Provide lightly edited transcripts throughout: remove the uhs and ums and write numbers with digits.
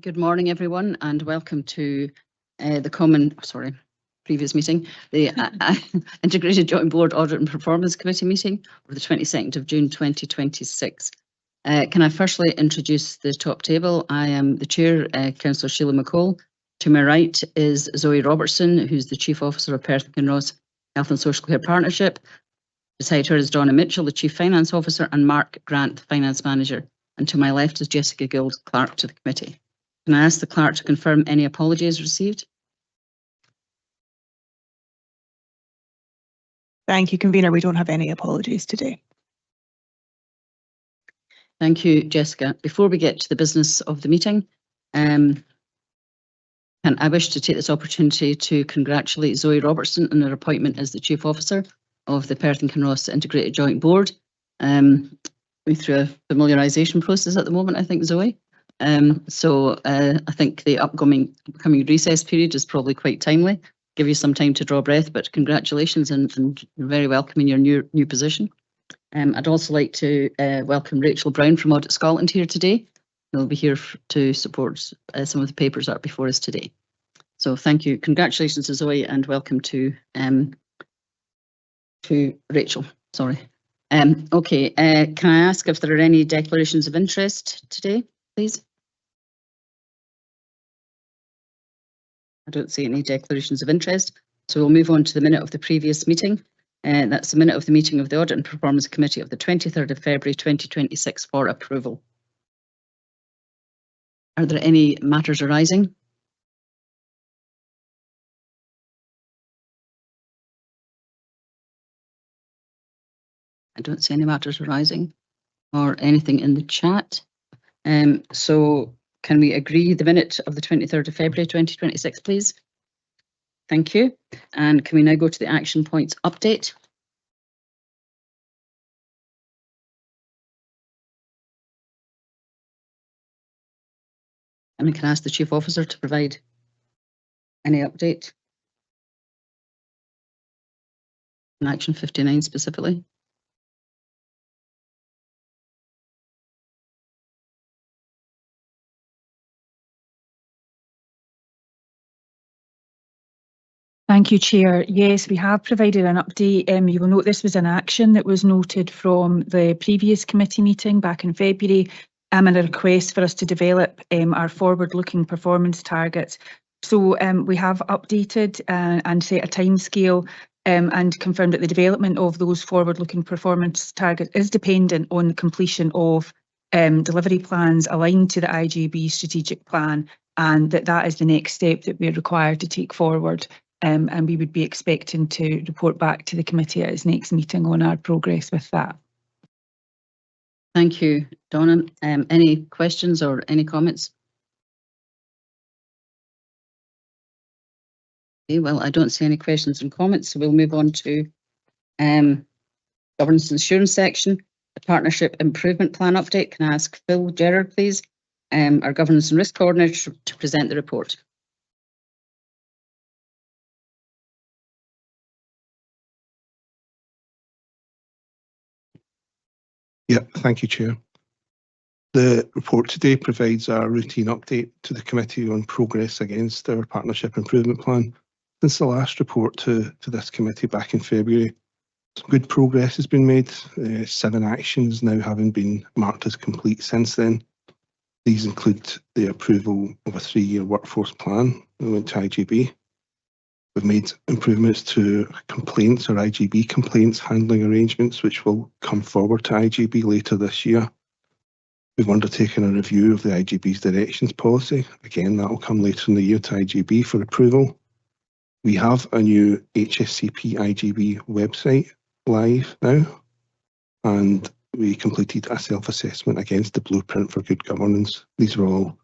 Good morning, everyone, and welcome to the previous meeting, the Integrated Joint Board Audit and Performance Committee meeting of the 22nd of June 2026. Can I firstly introduce the top table? I am the Chair, Councillor Sheila McCall. To my right is Zoe Robertson, who's the Chief Officer of Perth and Kinross Health and Social Care Partnership. Beside her is Donna Mitchell, the Chief Finance Officer, and Mark Grant, the Finance Manager. And to my left is Jessica Gild, Clerk to the committee. Can I ask the clerk to confirm any apologies received? Thank you, Convener. We don't have any apologies today. Thank you, Jessica. Before we get to the business of the meeting, I wish to take this opportunity to congratulate Zoe Robertson on her appointment as the Chief Officer of the Perth and Kinross Integrated Joint Board. We're through a familiarisation process at the moment, I think, Zoe. I think the upcoming recess period is probably quite timely. Give you some time to draw breath, but congratulations and you're very welcome in your new position. I'd also like to welcome Rachel Brown from Audit Scotland here today. They'll be here to support some of the papers that are before us today. So thank you. Congratulations to Zoe and welcome to Rachel. Sorry. Okay, can I ask if there are any declarations of interest today, please? I don't see any declarations of interest, so we'll move on to the minute of the previous meeting. That's the minute of the meeting of the Audit and Performance Committee of the 23rd of February 2026 for approval. Are there any matters arising? I don't see any matters arising or anything in the chat. So can we agree the minute of the 23rd of February 2026, please? Thank you. And can we now go to the action points update? And we can ask the Chief Officer to provide any update on action 59 specifically. Thank you, Chair. Yes, we have provided an update. You will note this was an action that was noted from the previous committee meeting back in February, and a request for us to develop our forward-looking performance targets. So we have updated and set a timescale and confirmed that the development of those forward-looking performance targets is dependent on the completion of delivery plans aligned to the IJB strategic plan, and that is the next step that we're required to take forward. And we would be expecting to report back to the committee at its next meeting on our progress with that. Thank you, Donna. Any questions or any comments? Okay, well, I don't see any questions and comments, so we'll move on to governance and assurance section, the partnership improvement plan update. Can I ask Phil Gerard, please, our governance and risk coordinator, to present the report? Yeah, thank you, Chair. The report today provides a routine update to the committee on progress against our partnership improvement plan. Since the last report to this committee back in February, some good progress has been made, 7 actions now having been marked as complete since then. These include the approval of a 3-year workforce plan that went to IJB. We've made improvements to complaints or IJB complaints handling arrangements, which will come forward to IJB later this year. We've undertaken a review of the IJB's directions policy. Again, that will come later in the year to IJB for approval. We have a new HSCP IJB website live now, and we completed a self-assessment against the blueprint for good governance. These are all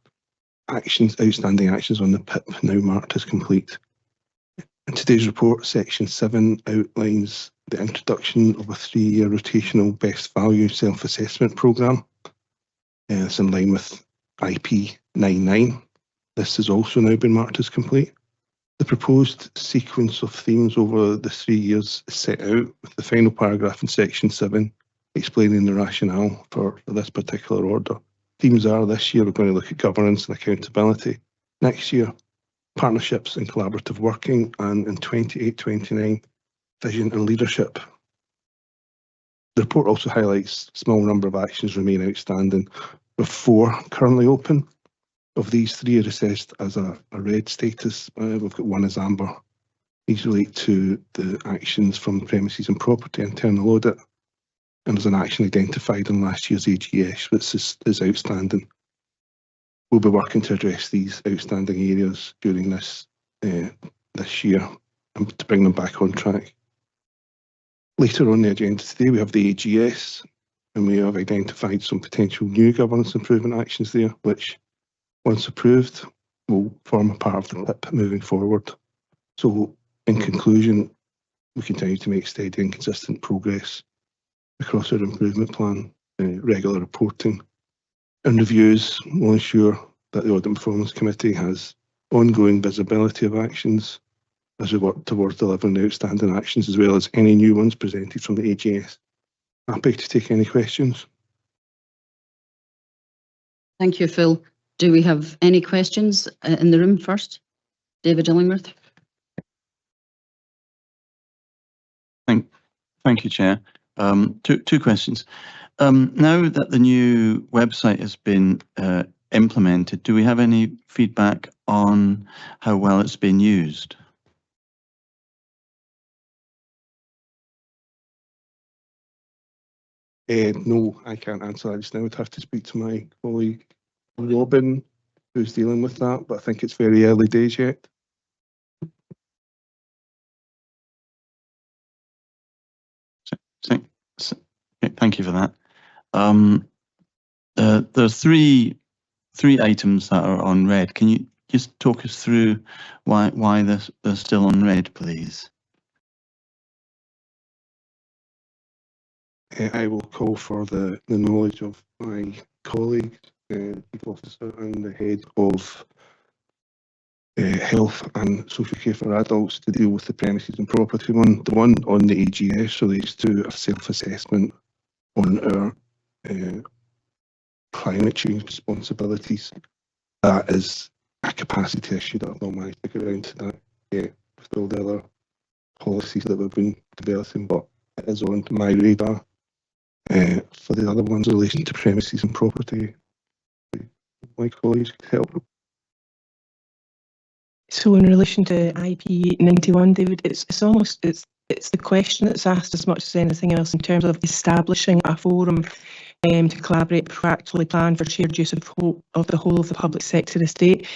outstanding actions on the PIP now marked as complete. In today's report, Section 7 outlines the introduction of a 3-year rotational best value self-assessment programme. It's in line with IP 99. This has also now been marked as complete. The proposed sequence of themes over the 3 years is set out, with the final paragraph in Section 7 explaining the rationale for this particular order. Themes are this year we're going to look at governance and accountability. Next year, partnerships and collaborative working, and in 28-29, vision and leadership. The report also highlights a small number of actions remain outstanding, with 4 currently open. Of these, 3 are assessed as a red status. We've got 1 as amber. These relate to the actions from premises and property internal audit, and there's an action identified in last year's AGS which is outstanding. We'll be working to address these outstanding areas during this year and to bring them back on track. Later on the agenda today, we have the AGS, and we have identified some potential new governance improvement actions there, which, once approved, will form a part of the PIP moving forward. So, in conclusion, we continue to make steady and consistent progress across our improvement plan. Regular reporting and reviews will ensure that the Audit and Performance Committee has ongoing visibility of actions as we work towards delivering the outstanding actions, as well as any new ones presented from the AGS. Happy to take any questions. Thank you, Phil. Do we have any questions in the room first? David Illingworth. Thank you, Chair. Two questions. Now that the new website has been implemented, do we have any feedback on how well it's been used? No, I can't answer that just now. I'd have to speak to my colleague Robin, who's dealing with that, but I think it's very early days yet. Thank you for that. There are three items that are on red. Can you just talk us through why they're still on red, please? I will call for the knowledge of my colleague, Chief Officer and the Head of Health and Social Care for Adults to deal with the premises and property one. The one on the AGS relates to a self-assessment on our climate change responsibilities. That is a capacity issue that I've not managed to get around to that yet with all the other policies that we've been developing, but it is on my radar. For the other ones in relation to premises and property, my colleagues could help. So in relation to IP 91, David, it's the question that's asked as much as anything else in terms of establishing a forum to collaborate, proactively plan for shared use of the whole of the public sector estate.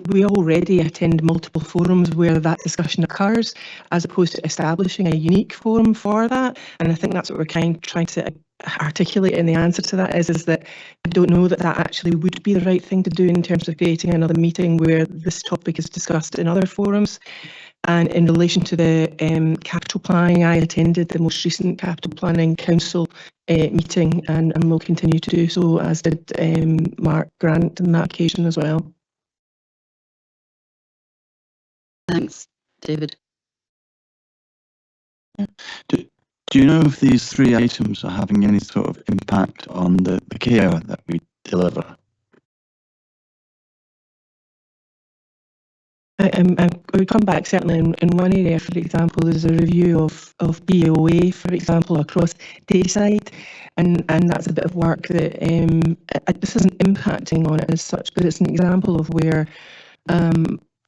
We already attend multiple forums where that discussion occurs, as opposed to establishing a unique forum for that. And I think that's what we're trying to articulate in the answer to that is that I don't know that actually would be the right thing to do in terms of creating another meeting where this topic is discussed in other forums. And in relation to the capital planning, I attended the most recent capital planning council meeting and will continue to do so, as did Mark Grant on that occasion as well. Thanks, David. Do you know if these 3 items are having any sort of impact on the care that we deliver? I would come back certainly in one area. For example, there's a review of BOA, for example, across Tayside, and that's a bit of work that this isn't impacting on it as such, but it's an example of where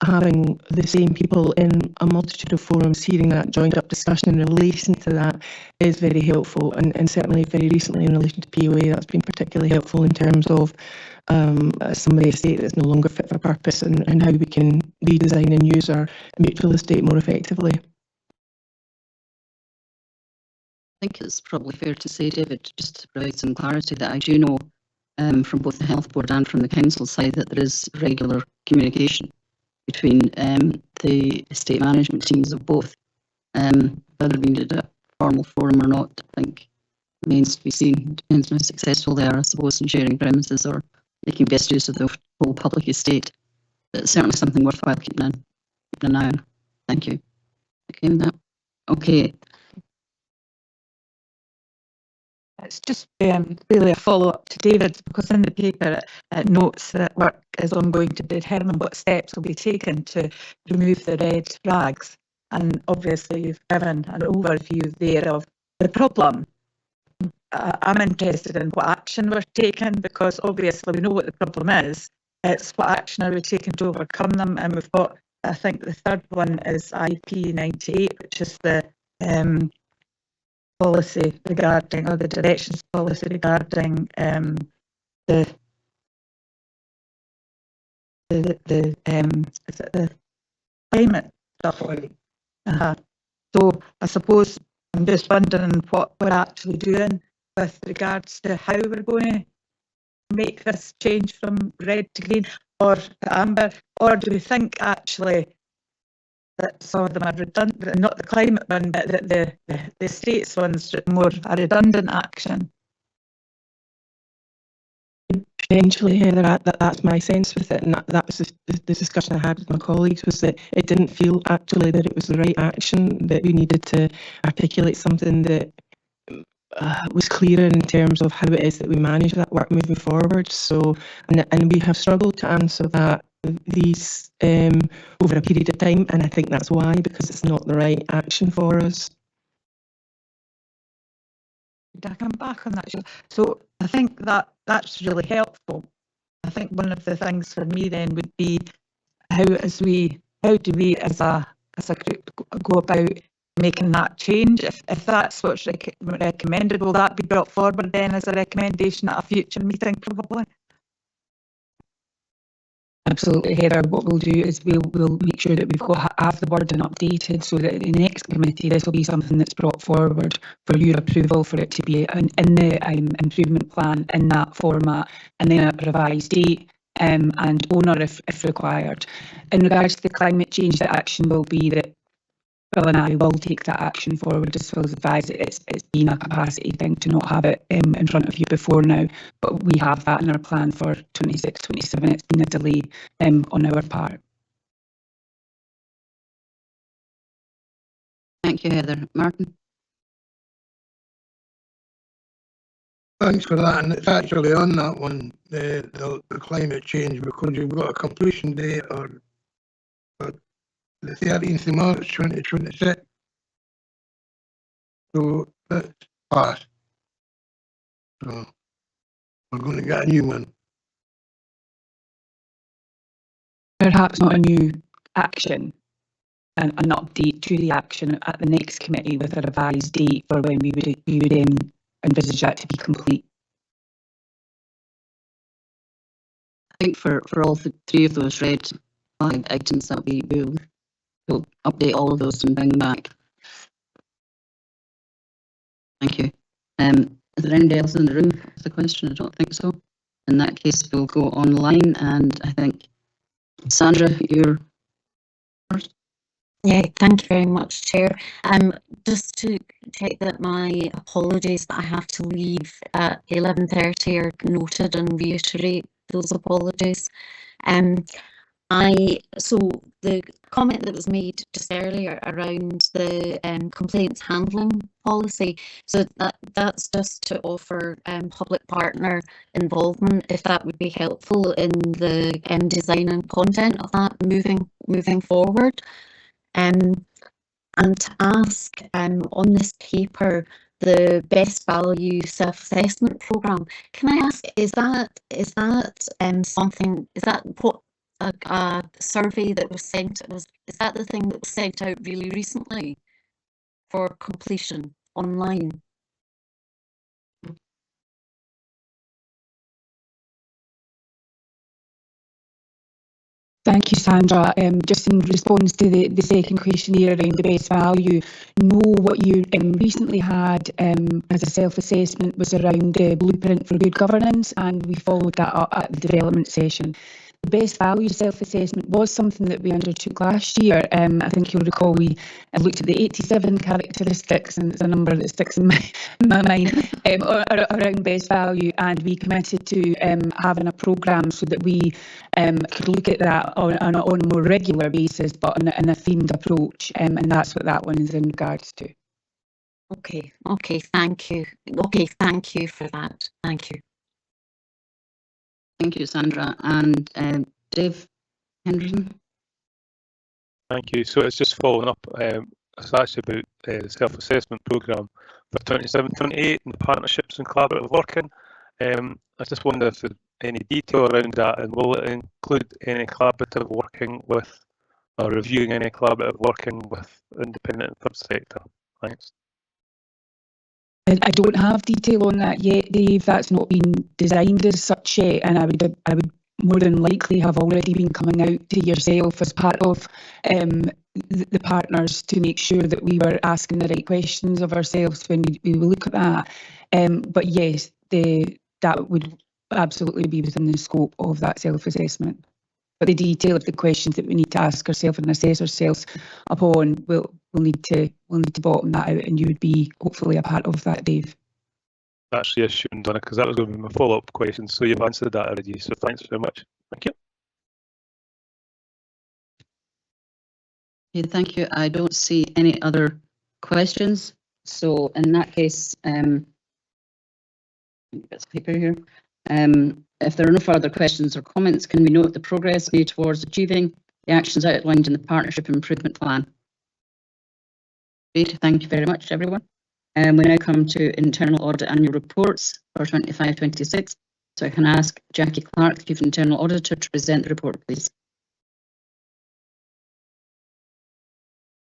having the same people in a multitude of forums, hearing that joined up discussion in relation to that is very helpful, and certainly very recently in relation to POA that's been particularly helpful in terms of some of the estate that's no longer fit for purpose and how we can redesign and use our mutual estate more effectively. I think it's probably fair to say, David, just to provide some clarity, that I do know from both the Health Board and from the Council side that there is regular communication between the estate management teams of both. Whether we did a formal forum or not, I think remains to be seen. Depends on how successful they are, I suppose, in sharing premises or making best use of the whole public estate. But it's certainly something worthwhile keeping an eye on. Thank you. Okay, with that. Okay. It's just really a follow-up to David, because in the paper it notes that work is ongoing to determine what steps will be taken to remove the red flags. And obviously you've given an overview there of the problem. I'm interested in what action we're taking, because obviously we know what the problem is. It's what action are we taking to overcome them. And we've got, I think the third one is IP 98, which is the policy regarding, or the directions policy regarding is it the climate stuff? So I suppose I'm just wondering what we're actually doing with regards to how we're going to make this change from red to green or to amber, or do we think actually that some of them are redundant, not the climate one, but that the states ones are more a redundant action? Potentially, Heather, that's my sense with it, and that was the discussion I had with my colleagues, was that it didn't feel actually that it was the right action, that we needed to articulate something that was clearer in terms of how it is that we manage that work moving forward. So, and we have struggled to answer that these over a period of time, and I think that's why, because it's not the right action for us. Did I come back on that? So I think that's really helpful. I think one of the things for me then would be how do we as a group go about making that change? If that's what's recommended, will that be brought forward then as a recommendation at a future meeting probably? Absolutely, Heather. What we'll do is we'll make sure that we've got have the wording updated, so that in the next committee this will be something that's brought forward for your approval, for it to be in the improvement plan in that format, and then a revised date and owner if required. In regards to the climate change, the action will be that Phil and I will take that action forward, as Phil's advised. It's been a capacity thing to not have it in front of you before now, but we have that in our plan for 26-27. It's been a delay on our part. Thank you, Heather. Martin? Thanks for that, and it's actually on that one, the climate change, because you've got a completion date or the 13th of March 2026. So that's passed. So we're going to get a new one. Perhaps not a new action, an update to the action at the next committee with a revised date for when we would envisage that to be complete. I think for all three of those red flag items that we'll update all of those and bring them back. Thank you. Is there anybody else in the room with a question? I don't think so. In that case, we'll go online, and I think, Sandra, you're first. Yeah, thank you very much, Chair. Just to check that my apologies that I have to leave at 11:30 are noted, and reiterate those apologies. So the comment that was made just earlier around the complaints handling policy, so that's just to offer public partner involvement, if that would be helpful in the design and content of that moving forward. And to ask on this paper, the best value self-assessment programme, can I ask, is that something, is that what a survey that was sent, is that the thing that was sent out really recently for completion online? Thank you, Sandra. Just in response to the second question here around the best value, no, what you recently had as a self-assessment was around the blueprint for good governance, and we followed that up at the development session. The best value self-assessment was something that we undertook last year. I think you'll recall we looked at the 87 characteristics, and it's a number that sticks in my mind, around best value, and we committed to having a programme so that we could look at that on a more regular basis, but in a themed approach, and that's what that one is in regards to. Okay, thank you. Okay, thank you for that. Thank you. Thank you, Sandra. And Dave Henderson? Thank you. So it's just following up. It's actually about the self-assessment programme for 27-28 and the partnerships and collaborative working. I just wonder if there's any detail around that, and will it include any collaborative working with, or reviewing any collaborative working with independent and third sector? Thanks. I don't have detail on that yet, Dave. That's not been designed as such yet, and I would more than likely have already been coming out to yourself as part of the partners to make sure that we were asking the right questions of ourselves when we look at that. But yes, that would absolutely be within the scope of that self-assessment. But the detail of the questions that we need to ask ourselves and assess ourselves upon, we'll need to bottom that out, and you would be hopefully a part of that, Dave. That's reassuring, Donna, because that was going to be my follow-up question. So you've answered that already. So thanks very much. Thank you. Okay, thank you. I don't see any other questions. So in that case, bits of paper here. If there are no further questions or comments, can we note the progress made towards achieving the actions outlined in the Partnership Improvement Plan? Great, thank you very much, everyone. We now come to Internal Audit Annual Reports for 25-26. So I can ask Jackie Clark, Chief Internal Auditor, to present the report, please.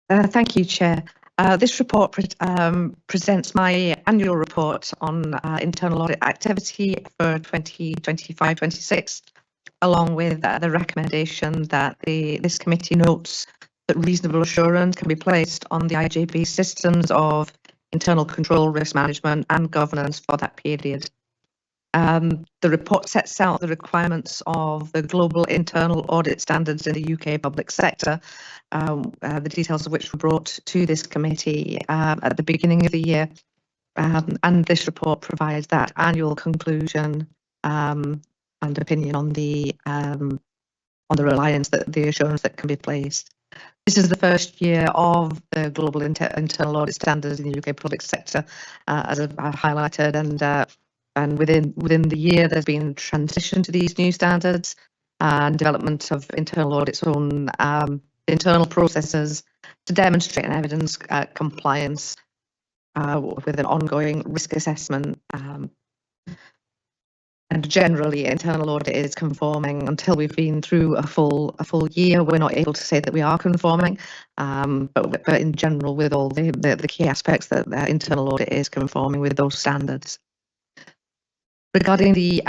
Thank you, Chair. This report presents my annual report on internal audit activity for 2025-26, along with the recommendation that this committee notes that reasonable assurance can be placed on the IJB systems of internal control, risk management and governance for that period. The report sets out the requirements of the global internal audit standards in the UK public sector, the details of which were brought to this committee at the beginning of the year. And this report provides that annual conclusion and opinion on the reliance, that the assurance that can be placed. This is the first year of the global internal audit standards in the UK public sector, as I've highlighted, and within the year there's been transition to these new standards and development of internal audit's own internal processes to demonstrate and evidence compliance with an ongoing risk assessment. And generally, internal audit is conforming until we've been through a full year. We're not able to say that we are conforming, but in general, with all the key aspects, that internal audit is conforming with those standards. Regarding the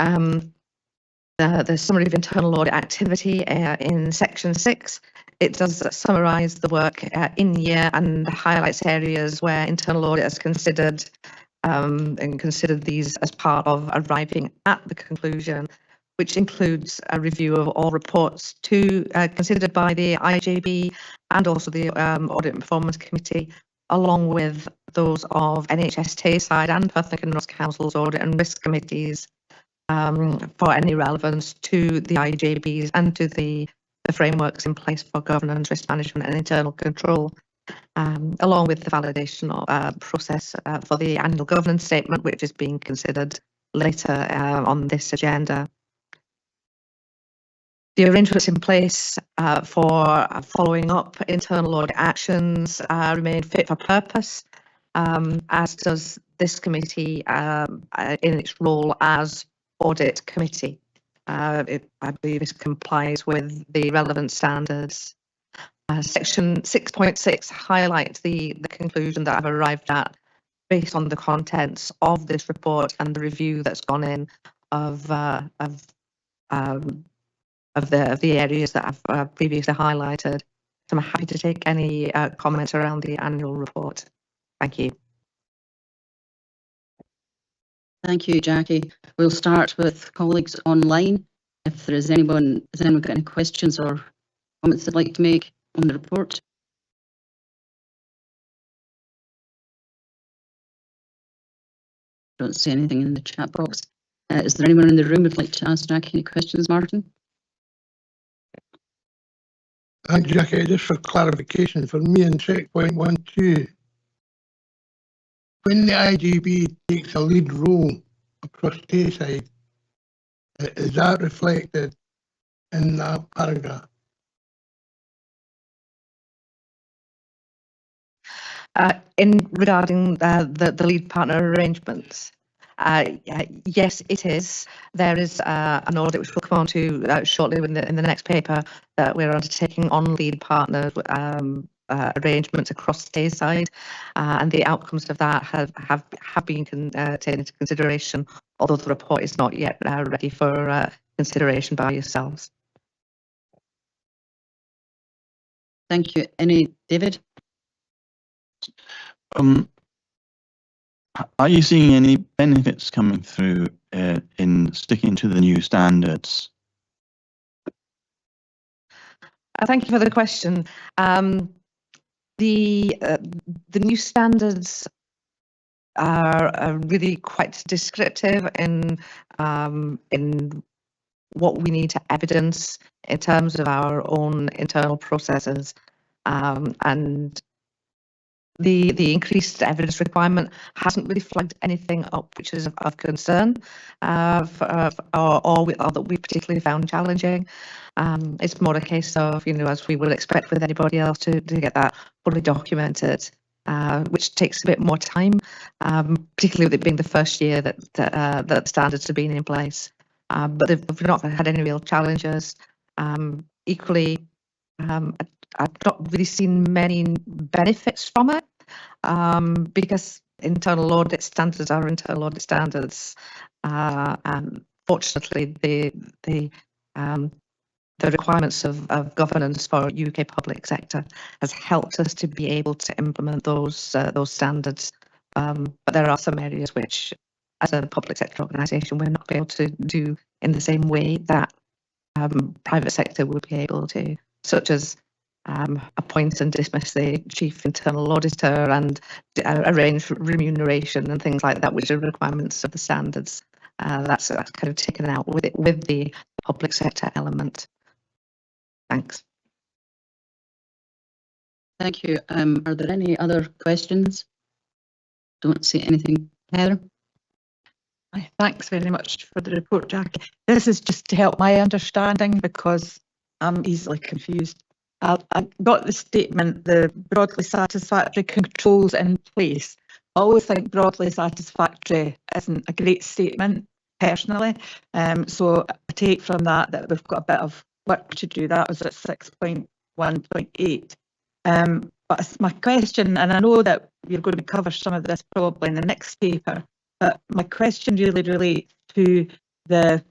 summary of internal audit activity in section 6, it does summarise the work in year and highlights areas where internal audit has considered and considered these as part of arriving at the conclusion, which includes a review of all reports considered by the IJB and also the Audit and Performance Committee, along with those of NHS Tayside and Perth and Kinross Council's Audit and Risk Committees for any relevance to the IJBs and to the frameworks in place for governance, risk management and internal control, along with the validation process for the annual governance statement, which is being considered later on this agenda. The arrangements in place for following up internal audit actions remain fit for purpose, as does this committee in its role as audit committee. I believe this complies with the relevant standards. Section 6.6 highlights the conclusion that I've arrived at based on the contents of this report and the review that's gone in of the areas that I've previously highlighted. So I'm happy to take any comments around the annual report. Thank you. Thank you, Jackie. We'll start with colleagues online. If there is anyone, has anyone got any questions or comments they'd like to make on the report? Don't see anything in the chat box. Is there anyone in the room who'd like to ask Jackie any questions, Martin? Thank you, Jackie. Just for clarification, for me in checkpoint 1, 2, when the IGB takes a lead role across Tayside, is that reflected in that paragraph? In regarding the lead partner arrangements, yes, it is. There is an audit which we'll come on to shortly in the next paper that we're undertaking on lead partner arrangements across Tayside, and the outcomes of that have been taken into consideration, although the report is not yet ready for consideration by yourselves. Thank you. David? Are you seeing any benefits coming through in sticking to the new standards? Thank you for the question. The new standards are really quite descriptive in what we need to evidence in terms of our own internal processes, and the increased evidence requirement hasn't really flagged anything up which is of concern or that we particularly found challenging. It's more a case of, as we would expect with anybody else, to get that fully documented, which takes a bit more time, particularly with it being the first year that standards have been in place. But we've not had any real challenges. Equally, I've not really seen many benefits from it, because internal audit standards are internal audit standards. And fortunately, the requirements of governance for UK public sector has helped us to be able to implement those standards. But there are some areas which, as a public sector organisation, we're not able to do in the same way that private sector would be able to, such as appoint and dismiss the chief internal auditor and arrange remuneration and things like that, which are requirements of the standards. That's kind of taken out with the public sector element. Thanks. Thank you. Are there any other questions? Don't see anything. Heather? Thanks very much for the report, Jackie. This is just to help my understanding because I'm easily confused. I got the statement, the broadly satisfactory controls in place. I always think broadly satisfactory isn't a great statement, personally. So I take from that we've got a bit of work to do. That was at 6.1.8. But it's my question, and I know that you're going to cover some of this probably in the next paper, but my question really relates to the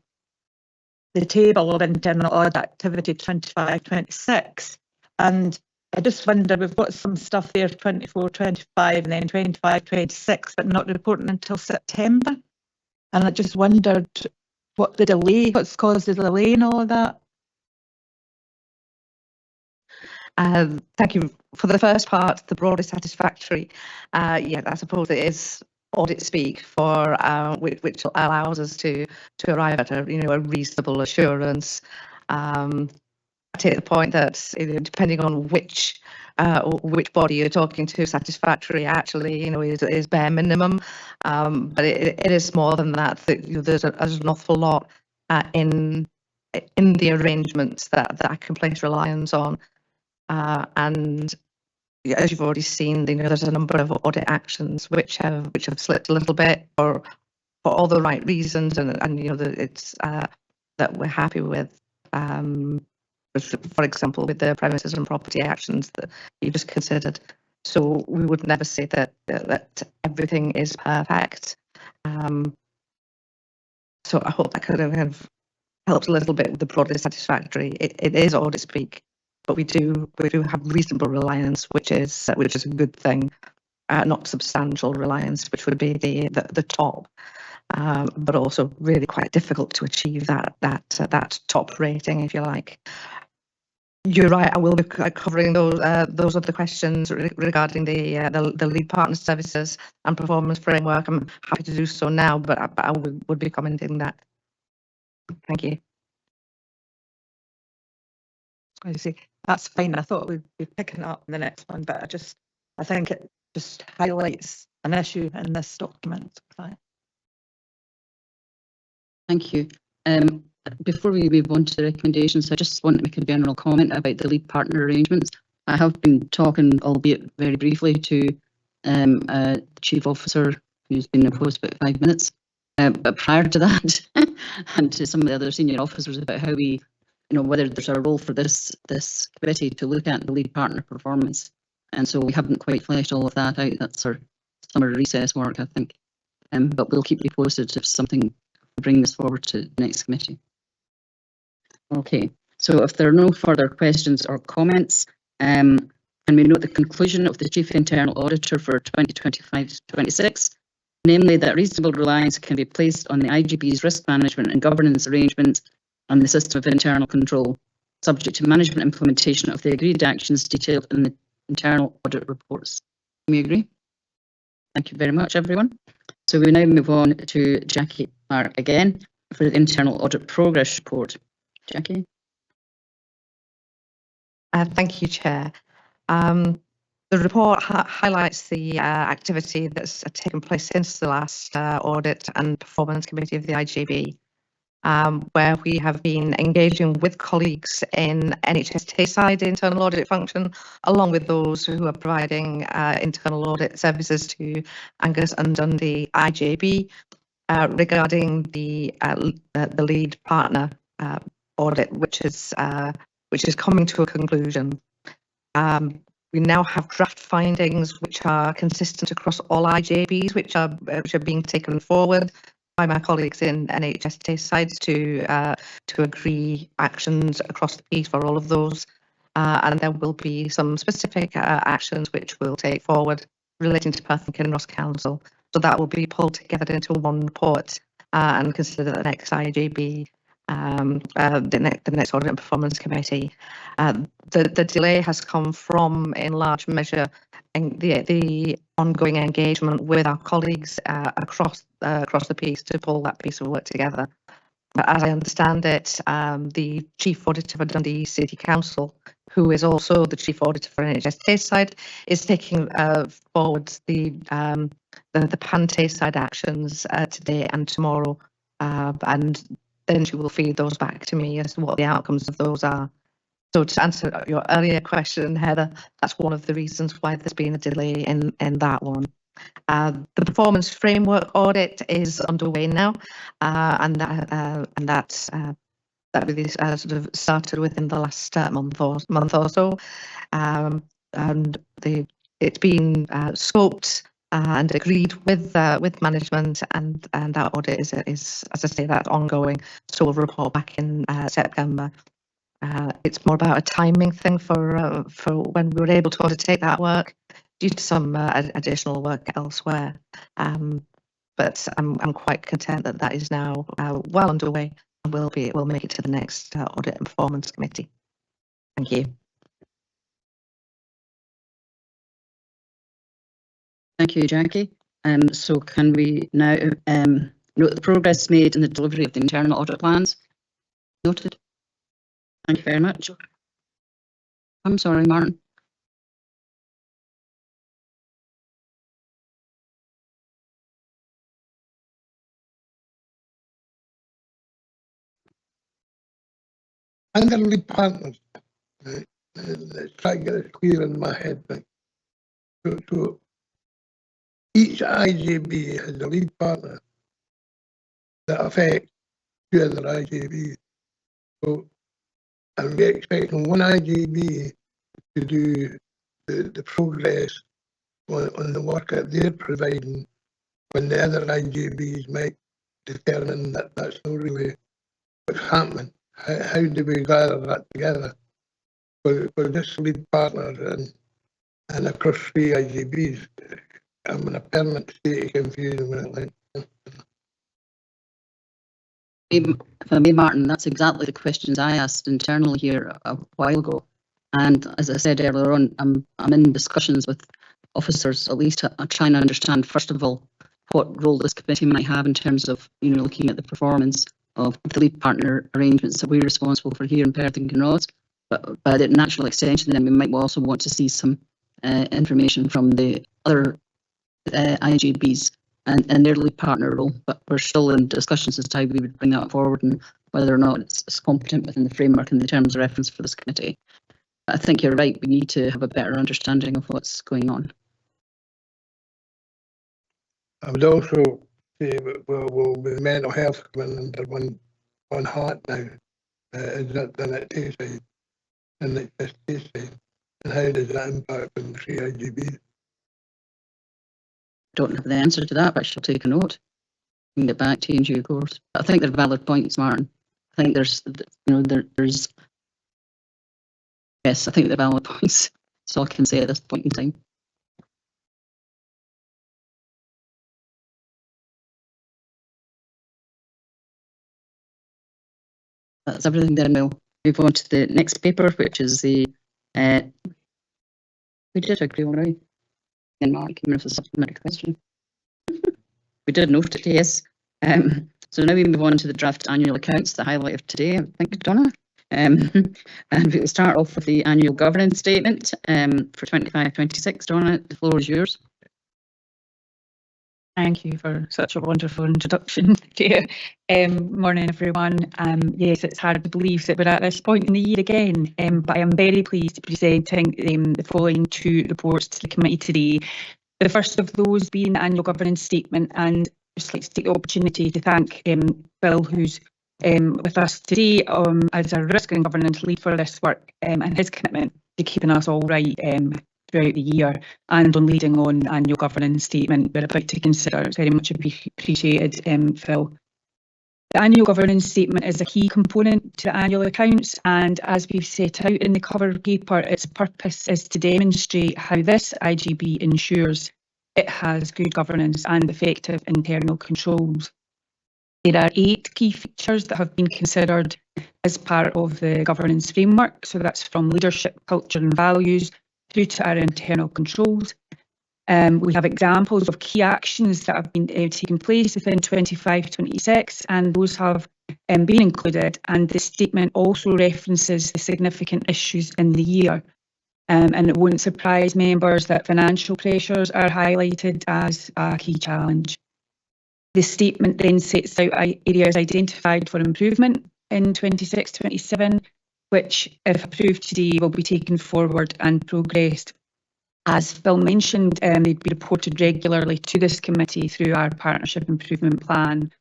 table of internal audit activity 25-26, and I just wonder, we've got some stuff there 24-25 and then 25-26, but not reporting until September, and I just wondered what's caused the delay in all of that. Thank you for the first part, the broadly satisfactory. Yeah, I suppose it is audit speak for which allows us to arrive at a reasonable assurance. I take the point that depending on which body you're talking to, satisfactory actually is bare minimum, but it is more than that. There's an awful lot in the arrangements that I can place reliance on, and as you've already seen, there's a number of audit actions which have slipped a little bit for all the right reasons, and it's that we're happy with. For example, with the premises and property actions that you just considered. So we would never say that everything is perfect. So I hope that kind of helps a little bit with the broadly satisfactory. It is audit speak, but we do have reasonable reliance, which is a good thing. Not substantial reliance, which would be the top, but also really quite difficult to achieve that top rating, if you like. You're right. I will be covering those other questions regarding the lead partner services and performance framework. I'm happy to do so now, but I would be commenting that. Thank you. I see. That's fine. I thought we'd be picking it up in the next one, but I think it just highlights an issue in this document. Thank you. Before we move on to the recommendations, I just want to make a general comment about the lead partner arrangements. I have been talking, albeit very briefly, to the Chief Officer, who's been opposed about 5 minutes, but prior to that, and to some of the other senior officers about how we, whether there's a role for this committee to look at the lead partner performance. And so we haven't quite fleshed all of that out. That's our summer recess work, I think. But we'll keep you posted if something bring this forward to the next committee. Okay, so if there are no further questions or comments, can we note the conclusion of the Chief Internal Auditor for 2025-26, namely that reasonable reliance can be placed on the IGB's risk management and governance arrangements and the system of internal control, subject to management implementation of the agreed actions detailed in the internal audit reports. Can we agree? Thank you very much, everyone. So we now move on to Jackie Clark again for the internal audit progress report. Jackie. Thank you, Chair. The report highlights the activity that's taken place since the last audit and performance committee of the IGB, where we have been engaging with colleagues in NHS Tayside internal audit function, along with those who are providing internal audit services to Angus and Dundee IJB regarding the lead partner audit, which is coming to a conclusion. We now have draft findings which are consistent across all IJBs, which are being taken forward by my colleagues in NHS Tayside to agree actions across the piece for all of those. And there will be some specific actions which we'll take forward relating to Perth and Kinross Council. So that will be pulled together into one report and considered at the next IGB, the next Audit and Performance Committee. The delay has come from, in large measure, the ongoing engagement with our colleagues across the piece to pull that piece of work together. But as I understand it, the Chief Auditor for Dundee City Council, who is also the Chief Auditor for NHS Tayside, is taking forward the PAN Tayside actions today and tomorrow, and then she will feed those back to me as to what the outcomes of those are. So to answer your earlier question, Heather, that's one of the reasons why there's been a delay in that one. The performance framework audit is underway now, and that really sort of started within the last month or so, and it's been scoped and agreed with management, and that audit is, as I say, that's ongoing. So we'll report back in September. It's more about a timing thing for when we were able to undertake that work due to some additional work elsewhere. But I'm quite content that that is now well underway, and we'll make it to the next Audit and Performance Committee. Thank you. Thank you, Jackie. So can we now note the progress made in the delivery of the internal audit plans? Noted. Thank you very much. I'm sorry, Martin. Under lead partners, let's try to get it clear in my head. So each IJB has a lead partner that affects two other IJBs. So I'm expecting one IJB to do the progress on the work that they're providing, when the other IJBs might determine that that's not really what's happening. How do we gather that together for this lead partner and across three IJBs? I'm in a permanent state of confusion with it. Like. If I may, Martin, that's exactly the questions I asked internally here a while ago. And as I said earlier on, I'm in discussions with officers, at least trying to understand, first of all, what role this committee might have in terms of, looking at the performance of the lead partner arrangements that we're responsible for here in Perth and Kinross. But by the natural extension, then we might also want to see some information from the other IGBs and their lead partner role, but we're still in discussions as to how we would bring that forward and whether or not it's competent within the framework and the terms of reference for this committee. But I think you're right, we need to have a better understanding of what's going on. I would also say that will the mental health coming under one hat now, is that done at Tayside and at Tayside, and how does that impact on the three IGBs? Don't have the answer to that, but I shall take a note and get back to you in due course. But I think they're valid points, Martin. I think there's, there's, yes, I think they're valid points. That's all I can say at this point in time. That's everything there, and we'll move on to the next paper, which is the, we did agree already. And Mark, even if it's a supplementary question. We did note it, yes. So now we move on to the draft annual accounts, the highlight of today, I think, Donna. And we'll start off with the annual governance statement for 25-26. Donna, the floor is yours. Thank you for such a wonderful introduction, Chair. Morning, everyone. Yes, it's hard to believe that we're at this point in the year again, but I am very pleased to be presenting the following two reports to the committee today. The first of those being the annual governance statement, and I'd just like to take the opportunity to thank Bill, who's with us today as our risk and governance lead for this work, and his commitment to keeping us all right throughout the year, and on leading on the annual governance statement we're about to consider. It's very much appreciated, Phil. The annual governance statement is a key component to the annual accounts, and as we've set out in the cover paper, its purpose is to demonstrate how this IGB ensures it has good governance and effective internal controls. There are 8 key features that have been considered as part of the governance framework, so that's from leadership, culture and values through to our internal controls. We have examples of key actions that have been taking place within 25-26, and those have been included, and the statement also references the significant issues in the year. And it won't surprise members that financial pressures are highlighted as a key challenge. The statement then sets out areas identified for improvement in 26-27, which, if approved today, will be taken forward and progressed. As Phil mentioned, they'd be reported regularly to this committee through our Partnership Improvement Plan.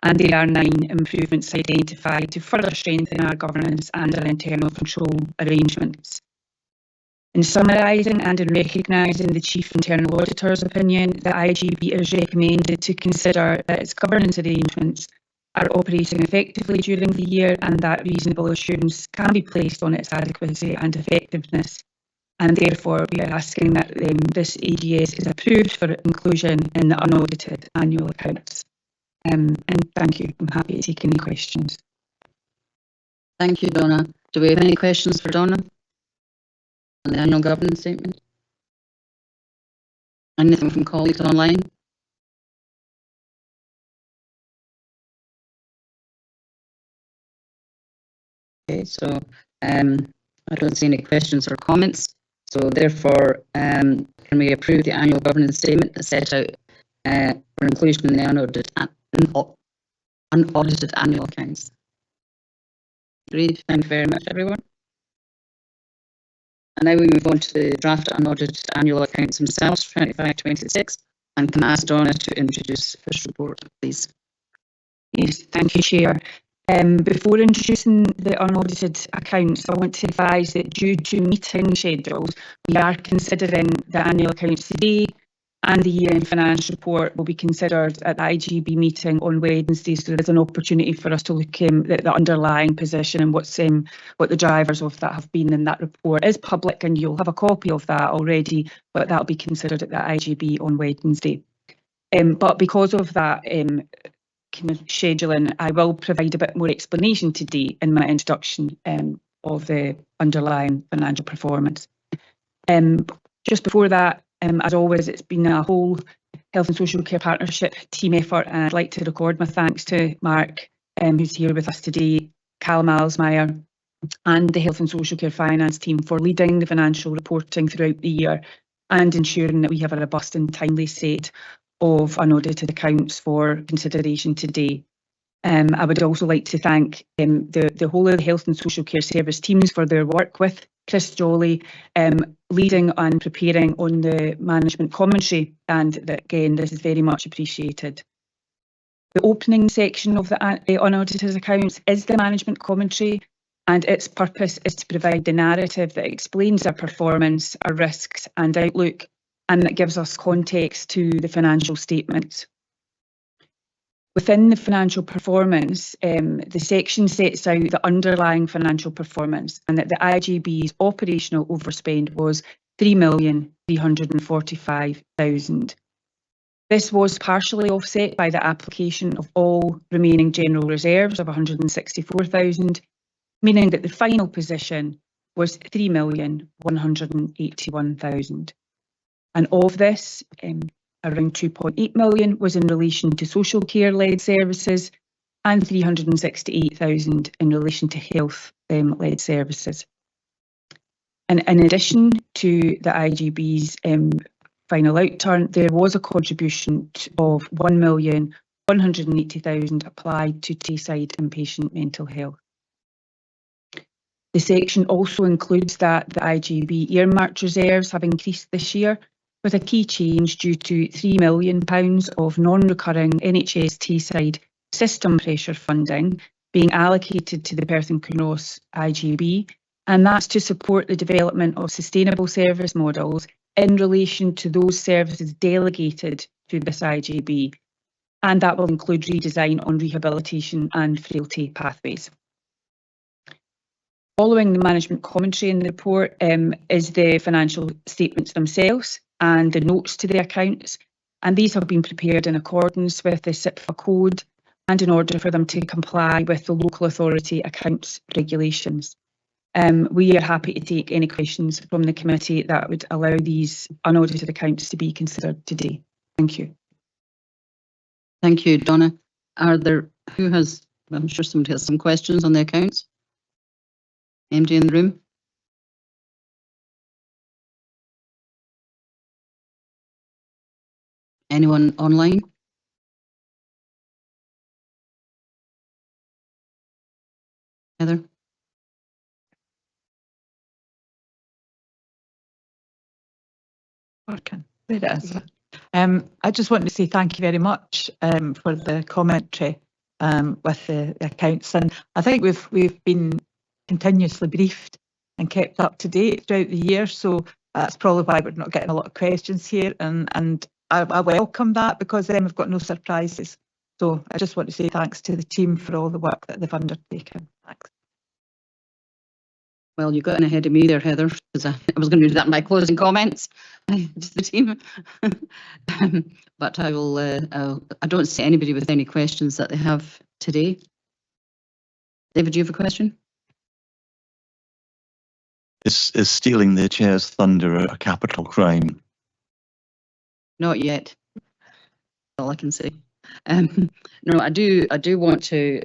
And there are 9 improvements identified to further strengthen our governance and our internal control arrangements. In summarising and in recognising the Chief Internal Auditor's opinion, the IGB is recommended to consider that its governance arrangements are operating effectively during the year and that reasonable assurance can be placed on its adequacy and effectiveness. And therefore, we are asking that this AGS is approved for inclusion in the unaudited annual accounts. And thank you. I'm happy to take any questions. Thank you, Donna. Do we have any questions for Donna on the annual governance statement? Anything from colleagues online? Okay, so I don't see any questions or comments. So therefore, can we approve the annual governance statement that's set out for inclusion in the unaudited annual accounts? Agreed. Thank you very much, everyone. And now we move on to the draft unaudited annual accounts themselves for 25-26, and can I ask Donna to introduce this report, please? Yes, thank you, Chair. Before introducing the unaudited accounts, I want to advise that due to meeting schedules, we are considering the annual accounts today, and the year-end financial report will be considered at the IGB meeting on Wednesday. So there is an opportunity for us to look at the underlying position and what the drivers of that have been. And that report is public, and you'll have a copy of that already, but that'll be considered at the IGB on Wednesday. But because of that kind of scheduling, I will provide a bit more explanation today in my introduction of the underlying financial performance. Just before that, as always, it's been a whole Health and Social Care Partnership team effort, and I'd like to record my thanks to Mark, who's here with us today, Callum Alsmeyer, and the Health and Social Care Finance team for leading the financial reporting throughout the year, and ensuring that we have a robust and timely set of unaudited accounts for consideration today. I would also like to thank the whole of the Health and Social Care Service teams for their work with Chris Jolly, leading and preparing on the management commentary, and that, again, this is very much appreciated. The opening section of the unaudited accounts is the management commentary, and its purpose is to provide the narrative that explains our performance, our risks and outlook, and that gives us context to the financial statements. Within the financial performance, the section sets out the underlying financial performance, and that the IGB's operational overspend was 3,345,000. This was partially offset by the application of all remaining general reserves of 164,000, meaning that the final position was 3,181,000. And of this, around 2.8 million was in relation to social care-led services and 368,000 in relation to health-led services. And in addition to the IGB's final outturn, there was a contribution of 1,180,000 applied to Tayside inpatient mental health. The section also includes that the IGB earmarked reserves have increased this year, with a key change due to £3 million of non-recurring NHS Tayside system pressure funding being allocated to the Perth and Kinross IGB, and that's to support the development of sustainable service models in relation to those services delegated to this IGB, and that will include redesign on rehabilitation and frailty pathways. Following the management commentary in the report is the financial statements themselves and the notes to the accounts, and these have been prepared in accordance with the SIPFA code and in order for them to comply with the local authority accounts regulations. We are happy to take any questions from the committee that would allow these unaudited accounts to be considered today. Thank you. Thank you, Donna. I'm sure somebody has some questions on the accounts. MD in the room? Anyone online? Heather? Working. There it is. I just want to say thank you very much for the commentary with the accounts, and I think we've been continuously briefed and kept up to date throughout the year, so that's probably why we're not getting a lot of questions here, and I welcome that, because then we've got no surprises. So I just want to say thanks to the team for all the work that they've undertaken. Thanks. Well, you got in ahead of me there, Heather, because I was going to do that in my closing comments to the team. But I will. I don't see anybody with any questions that they have today. David, do you have a question? Is stealing the chair's thunder a capital crime? Not yet. That's all I can say. No, I do want to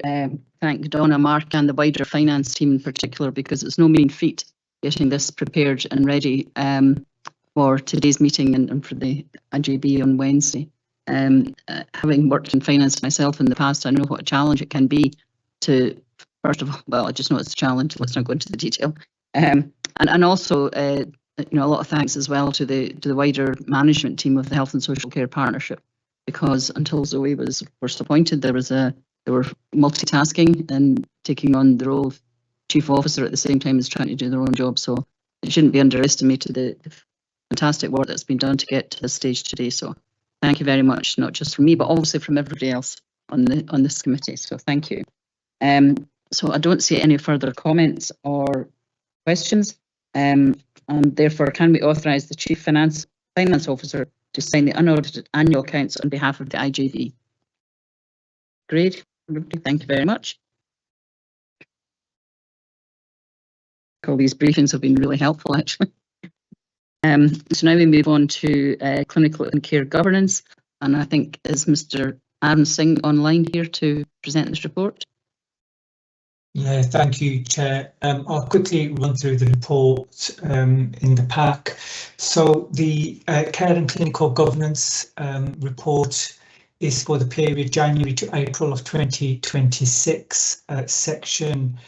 thank Donna, Mark and the wider finance team in particular, because it's no mean feat getting this prepared and ready for today's meeting and for the IGB on Wednesday. Having worked in finance myself in the past, I know what a challenge it can be to, first of all, well, I just know it's a challenge. Let's not go into the detail. And also, a lot of thanks as well to the wider management team of the Health and Social Care Partnership, because until Zoe was first appointed, they were multitasking and taking on the role of chief officer at the same time as trying to do their own job. So it shouldn't be underestimated the fantastic work that's been done to get to this stage today. So thank you very much, not just from me, but also from everybody else on this committee. So thank you. So I don't see any further comments or questions. And therefore, can we authorise the Chief Finance Officer to sign the unaudited annual accounts on behalf of the IGV? Great, everybody, thank you very much. All these briefings have been really helpful, actually. So now we move on to clinical and care governance, and I think is Mr. Aaron Singh online here to present this report? Yeah, thank you, Chair. I'll quickly run through the report in the pack. So the care and clinical governance report is for the period January to April of 2026. Section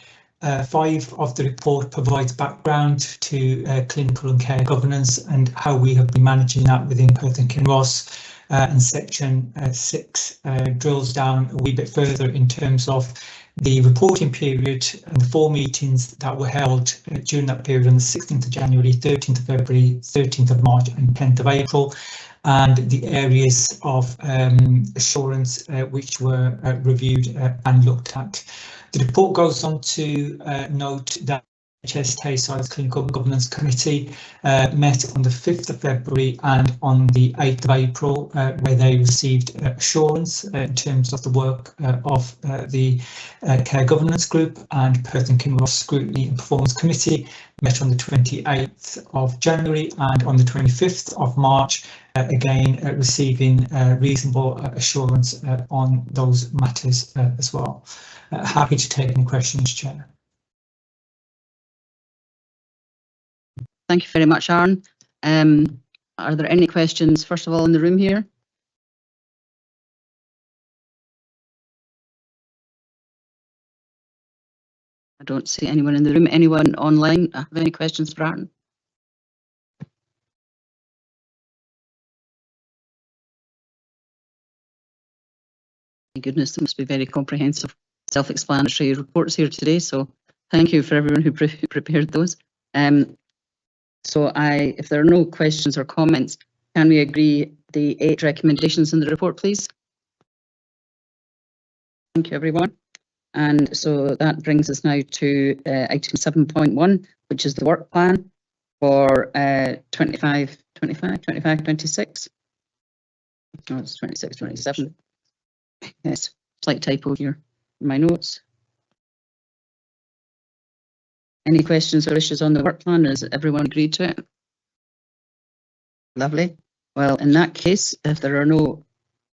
5 of the report provides background to clinical and care governance and how we have been managing that within Perth and Kinross. And section 6 drills down a wee bit further in terms of the reporting period and the 4 meetings that were held during that period on the 16th of January, 13th of February, 13th of March and 10th of April, and the areas of assurance which were reviewed and looked at. The report goes on to note that NHS Tayside's Clinical Governance Committee met on the 5th of February and on the 8th of April, where they received assurance in terms of the work of the Care Governance Group, and Perth and Kinross Scrutiny and Performance Committee met on the 28th of January and on the 25th of March, again receiving reasonable assurance on those matters as well. Happy to take any questions, Chair. Thank you very much, Aaron. Are there any questions, first of all, in the room here? I don't see anyone in the room. Anyone online have any questions for Aaron? My goodness, there must be very comprehensive, self-explanatory reports here today. So thank you for everyone who prepared those. So if there are no questions or comments, can we agree the 8 recommendations in the report, please? Thank you, everyone. And so that brings us now to item 7.1, which is the work plan for 26. No, it's 26, 27. Yes, slight typo here in my notes. Any questions or issues on the work plan? Has everyone agreed to it? Lovely. Well, in that case, if there are no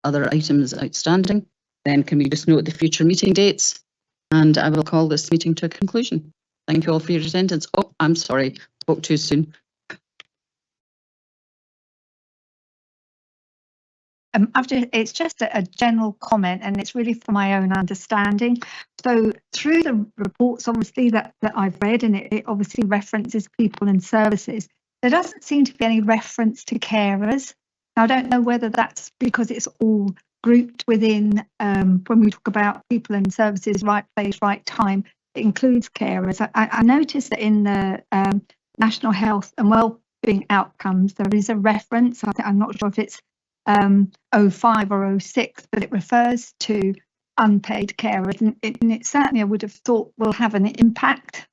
other items outstanding, then can we just note the future meeting dates? And I will call this meeting to a conclusion. Thank you all for your attendance. Oh, I'm sorry, spoke too soon. It's just a general comment, and it's really for my own understanding. So through the reports, obviously, that I've read, and it obviously references people and services, there doesn't seem to be any reference to carers. Now, I don't know whether that's because it's all grouped within, when we talk about people and services, right place, right time, it includes carers. I noticed that in the National Health and Wellbeing Outcomes, there is a reference. I'm not sure if it's 05 or 06, but it refers to unpaid carers, and it certainly I would have thought will have an impact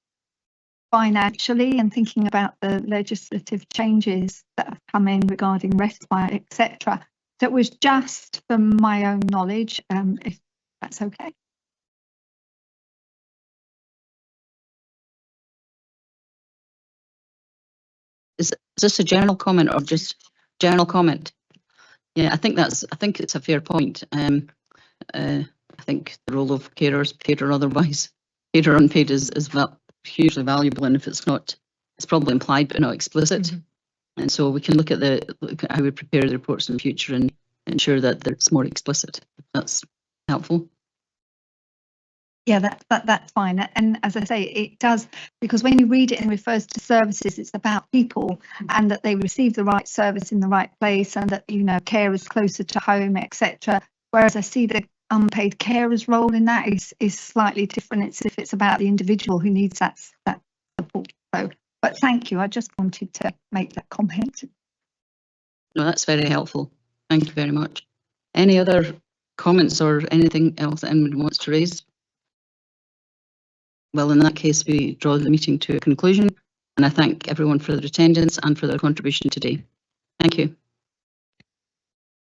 financially, and thinking about the legislative changes that have come in regarding respite, etc. So it was just from my own knowledge, if that's okay. Is this a general comment or just general comment? Yeah, I think it's a fair point. I think the role of carers, paid or otherwise, paid or unpaid, is hugely valuable, and if it's not, it's probably implied but not explicit. Mm-hmm. And so we can look at how we prepare the reports in the future and ensure that it's more explicit. If that's helpful. Yeah, that's fine. And as I say, it does, because when you read it and refers to services, it's about people and that they receive the right service in the right place, and that, care is closer to home, etc. Whereas I see the unpaid carers role in that is slightly different. It's if it's about the individual who needs that support. So, but thank you. I just wanted to make that comment. No, that's very helpful. Thank you very much. Any other comments or anything else that anyone wants to raise? Well, in that case, we draw the meeting to a conclusion, and I thank everyone for their attendance and for their contribution today. Thank you.